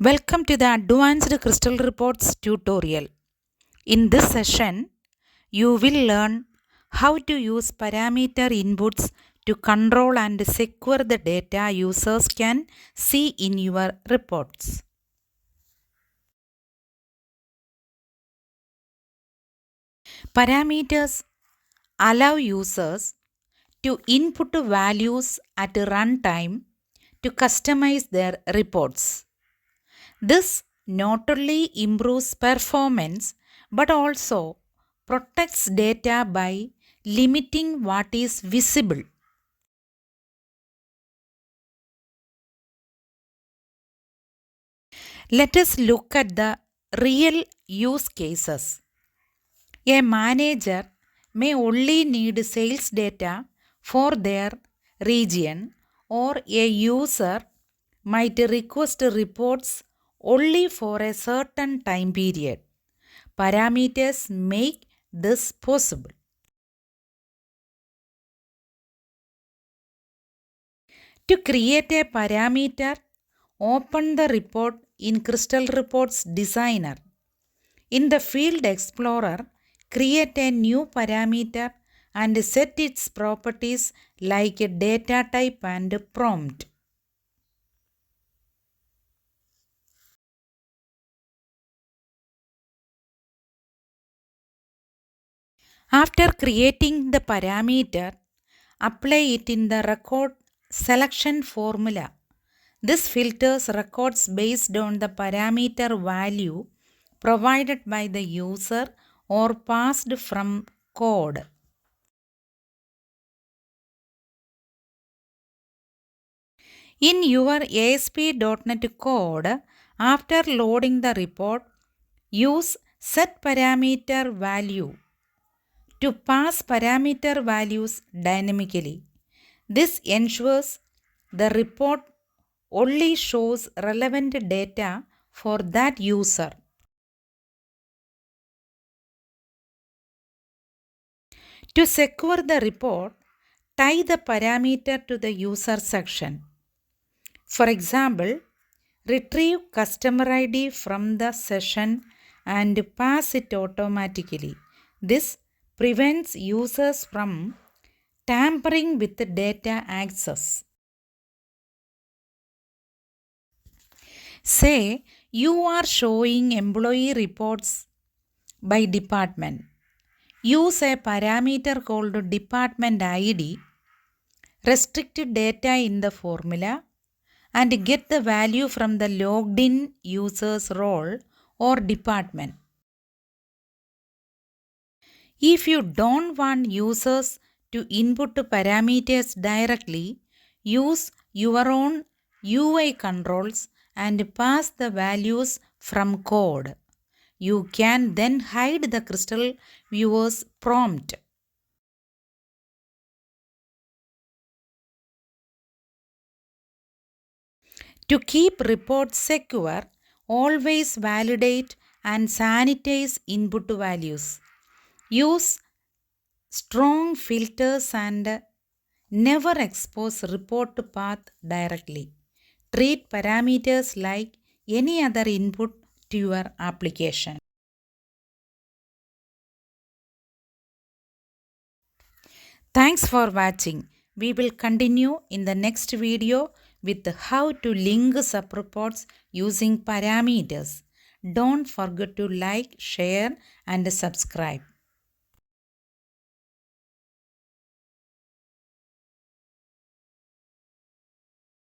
Welcome to the Advanced Crystal Reports tutorial. In this session, you will learn how to use parameter inputs to control and secure the data users can see in your reports. Parameters allow users to input values at runtime to customize their reports. This not only improves performance but also protects data by limiting what is visible. Let us look at the real use cases. A manager may only need sales data for their region, or a user might request reports only for a certain time period. Parameters make this possible. To create a parameter, open the report in Crystal Reports Designer. In the Field Explorer, create a new parameter and set its properties like a data type and prompt. After creating the parameter, apply it in the record selection formula. This filters records based on the parameter value provided by the user or passed from code. In your ASP.NET code, after loading the report, use setParameterValue to pass parameter values dynamically. This ensures the report only shows relevant data for that user. To secure the report, tie the parameter to the user section. For example, retrieve customer ID from the session and pass it automatically. This prevents users from tampering with the data access. Say you are showing employee reports by department. Use a parameter called department ID, restrict data in the formula, and get the value from the logged in user's role or department. If you don't want users to input parameters directly, use your own UI controls and pass the values from code. You can then hide the Crystal Viewer's prompt. To keep reports secure, always validate and sanitize input values. Use strong filters and never expose report path directly. Treat parameters like any other input to your application. Thanks for watching. We will continue in the next video with how to link subreports using parameters. Don't forget to like, share and subscribe.